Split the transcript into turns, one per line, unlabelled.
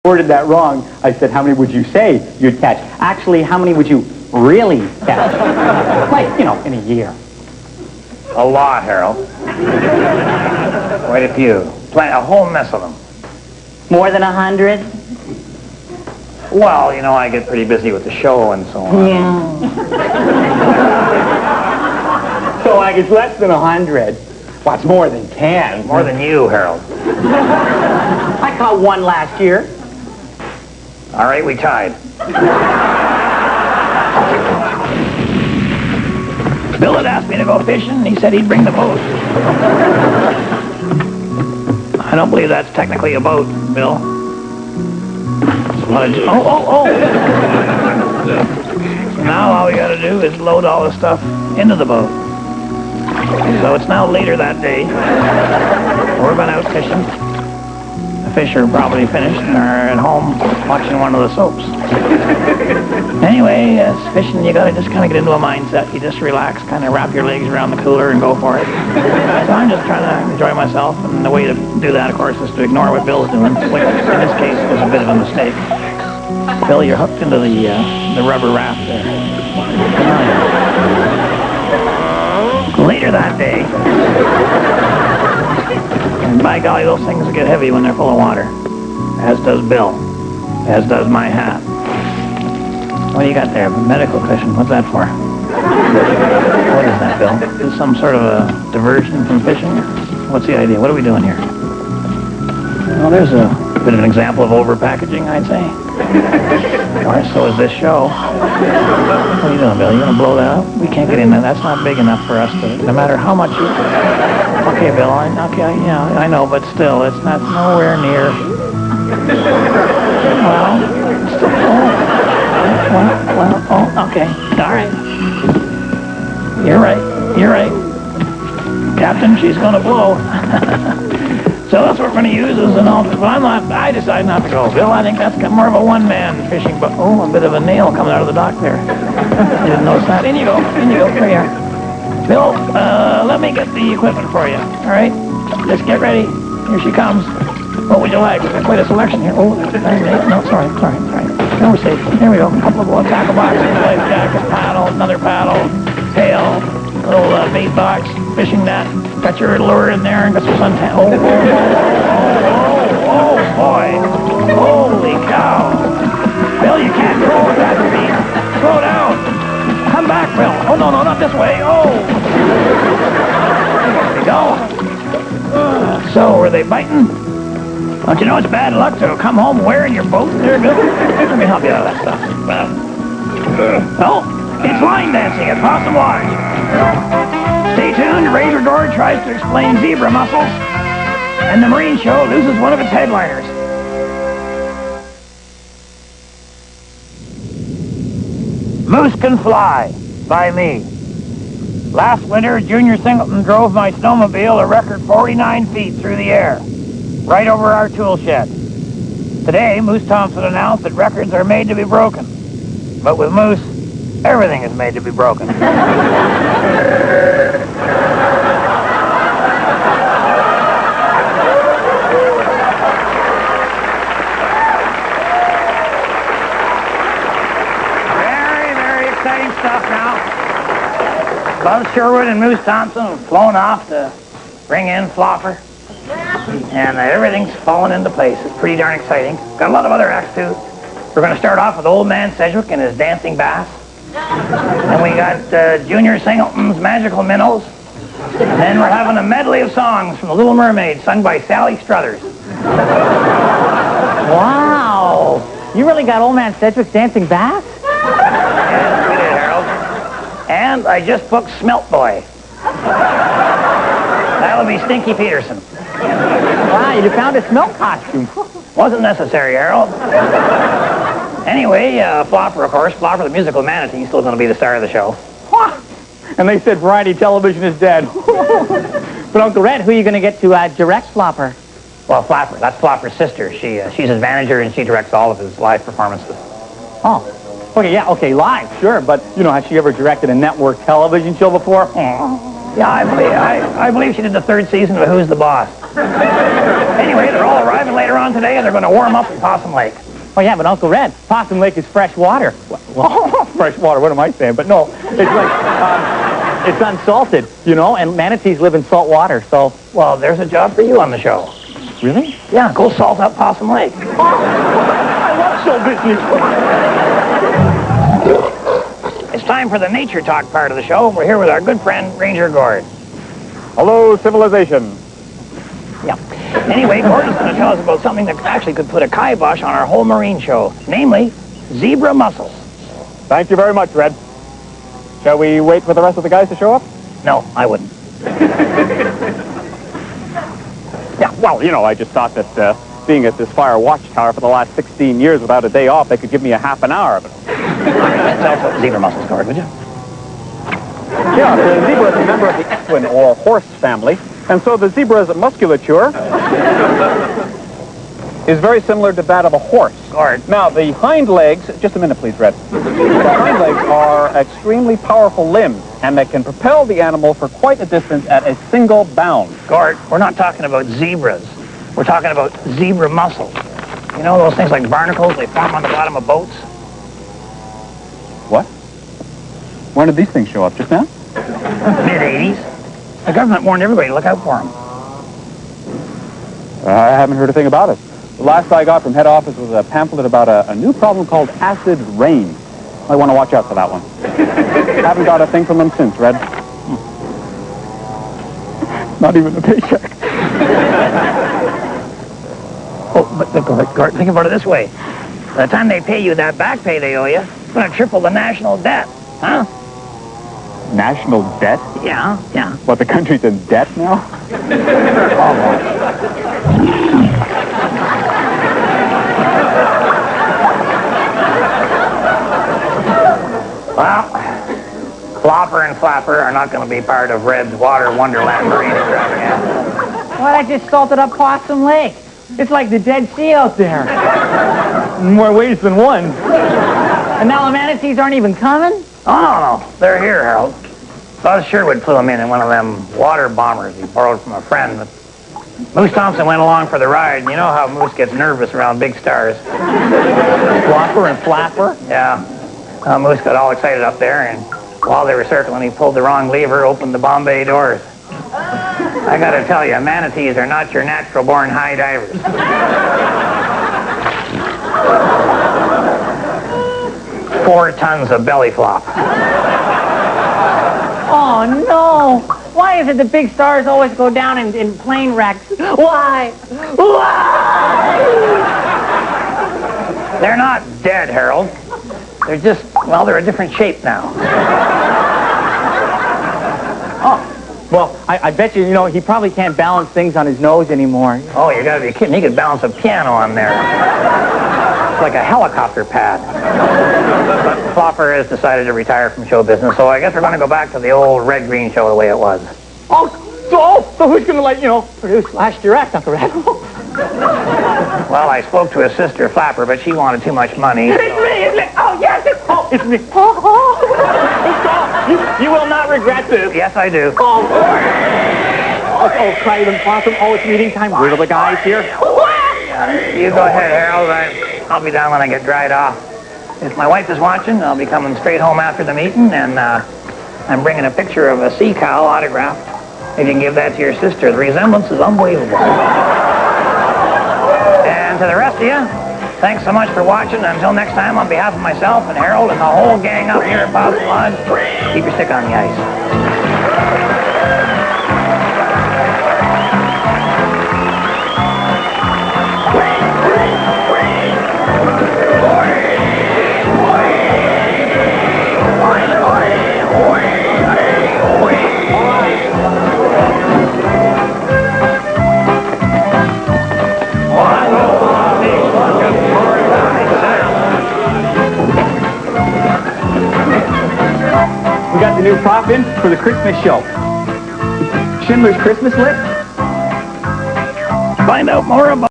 worded that wrong. I said, how many would you say you'd catch? Actually, how many would you really catch? Like, you know, in a year.
A lot, Harold. Quite a few. A whole mess of them.
More than 100?
Well, you know, I get pretty busy with the show and so on.
Yeah. So like it's less than 100. What's more than 10?
More than you, Harold.
I caught one last year.
All right, we tied. Bill had asked me to go fishing, and he said he'd bring the boat. I don't believe that's technically a boat, Bill. Oh. So now all we gotta do is load all the stuff into the boat. So it's now later that day. We're going out fishing. The fish are probably finished and are at home watching one of the soaps. Anyway, fishing, you gotta just kind of get into a mindset. You just relax, kind of wrap your legs around the cooler and go for it. So I'm just trying to enjoy myself, and the way to do that, of course, is to ignore what Bill's doing, which in this case was a bit of a mistake. Bill, you're hooked into the rubber raft there. Come on. Later that day, and by golly, those things get heavy when they're full of water, as does Bill, as does my hat. What do you got there? Medical cushion. What's that for? What is that, Bill? Is this some sort of a diversion from fishing? What's the idea? What are we doing here? Well, there's a bit of an example of over-packaging, I'd say. Or so is this show. What are you doing, Bill? You gonna blow that up? We can't get in there. That's not big enough for us to, no matter how much you... Okay, Bill, I know, but still, it's not nowhere near... Okay, all right. You're right. Captain, she's gonna blow. So that's what we're going to use as an alternate. But I decided not to go. Bill, I think that's more of a one-man fishing boat. Oh, a bit of a nail coming out of the dock there. You didn't notice that. In you go. Come here. Bill, let me get the equipment for you. All right? Just get ready. Here she comes. What would you like? We've got quite a selection here. Oh, no, sorry. Now we're safe. Here we go. A couple of tackle boxes, life jacket, paddle, another paddle, tail, little bait box, fishing net. Got your lure in there and got some suntan. Oh, boy. Holy cow. Bill, you can't go with that speed. Slow down. Come back, Bill. Oh, no, not this way. Oh. There we go. So, were they biting? Don't you know it's bad luck to come home wearing your boat there, Bill? Let me help you out of that stuff. It's line dancing at Possum Lodge. Stay tuned. Razor Gore tries to explain zebra mussels, and the Marine Show loses one of its headliners. Moose Can Fly, by me. Last winter, Junior Singleton drove my snowmobile a record 49 feet through the air, right over our tool shed. Today, Moose Thompson announced that records are made to be broken. But with Moose, everything is made to be broken. Very exciting stuff now. Buzz Sherwood and Moose Thompson have flown off to bring in Flopper. And everything's fallen into place. It's pretty darn exciting. Got a lot of other acts, too. We're going to start off with Old Man Sedgwick and his dancing bass. And we got Junior Singleton's Magical Minnows. And then we're having a medley of songs from The Little Mermaid, sung by Sally Struthers.
Wow. You really got Old Man Sedgwick dancing bass?
Yes, we did, Harold. And I just booked Smelt Boy. That'll be Stinky Peterson.
Wow, you found a smelt costume.
Wasn't necessary, Harold. Anyway, Flopper, of course. Flopper, the musical manatee, he's still going to be the star of the show.
And they said variety television is dead. But Uncle Red, who are you going to get to direct Flopper?
Well, Flopper, that's Flopper's sister. She's his manager, and she directs all of his live performances.
Oh. Okay, live, sure. But, you know, has she ever directed a network television show before?
Yeah, I believe she did the third season of Who's the Boss. Anyway, they're all arriving later on today, and they're going to warm up in Possum Lake.
Oh, yeah, but Uncle Red, Possum Lake is fresh water. Well, fresh water, what am I saying? But no, it's like, it's unsalted, you know, and manatees live in salt water, so...
Well, there's a job for you on the show.
Really?
Yeah, go salt up Possum Lake.
I love show business.
It's time for the nature talk part of the show. We're here with our good friend, Ranger Gord.
Hello, civilization.
Yeah. Anyway, Gordon's going to tell us about something that actually could put a kibosh on our whole marine show, namely zebra mussels.
Thank you very much, Red. Shall we wait for the rest of the guys to show up?
No, I wouldn't.
Yeah, well, you know, I just thought that being at this fire watchtower for the last 16 years without a day off, they could give me a half an hour of it.
Tell us about zebra mussels, Gord, would you?
Yeah, the zebra is a member of the equine or horse family, and so the zebra's musculature is very similar to that of a horse.
Gord.
Now, the hind legs, just a minute please, Red. The hind legs are extremely powerful limbs, and they can propel the animal for quite a distance at a single bound.
Gord, we're not talking about zebras. We're talking about zebra mussels. You know those things like barnacles they form on the bottom of boats?
What? When did these things show up? Just now?
Mid-'80s. The government warned everybody to look out for them.
I haven't heard a thing about it. The last I got from head office was a pamphlet about a new problem called acid rain. I want to watch out for that one. Haven't got a thing from them since, Red. Not even a paycheck.
Oh, but Gord, think about it this way. By the time they pay you that back pay they owe you, it's going to triple the national debt. Huh?
National debt?
Yeah.
What, the country's in debt now?
Well, Flopper and Flapper are not going to be part of Red's Water Wonderland Marine extravaganza.
Well, I just salted up Possum Lake. It's like the Dead Sea out there. In more ways than one. And now the manatees aren't even coming?
Oh, no. They're here, Harold. Buzz Sherwood flew them in one of them water bombers he borrowed from a friend. But Moose Thompson went along for the ride, and you know how Moose gets nervous around big stars.
Flopper and Flapper?
Yeah. Moose got all excited up there, and while they were circling, he pulled the wrong lever, opened the Bombay doors. I gotta tell you, manatees are not your natural-born high divers. 4 tons of belly flop.
Oh, no. Why is it the big stars always go down in plane wrecks? Why? Why?
They're not dead, Harold. They're just, well, they're a different shape now.
Oh, well, I bet you, he probably can't balance things on his nose anymore.
Oh, you gotta be kidding. He could balance a piano on there. It's like a helicopter pad. But Flopper has decided to retire from show business, so I guess we're gonna go back to the old red-green show the way it was.
Oh, so who's going to, produce last year act, Uncle Red?
Well, I spoke to his sister, Flapper, but she wanted too much money.
It's me! Oh, yes, it's me. You will not regret this.
Yes, I do.
Oh, Cried and Possum. Oh, it's meeting time. Where are the guys here?
You go ahead, Harold. I'll be down when I get dried off. If my wife is watching, I'll be coming straight home after the meeting, and I'm bringing a picture of a sea cow autographed. If you can give that to your sister, the resemblance is unbelievable. And to the rest of you, thanks so much for watching. Until next time, on behalf of myself and Harold and the whole gang up here at Possum Lodge, keep your stick on the ice.
We got the new prop in for the Christmas show. Schindler's Christmas List.
Find out more about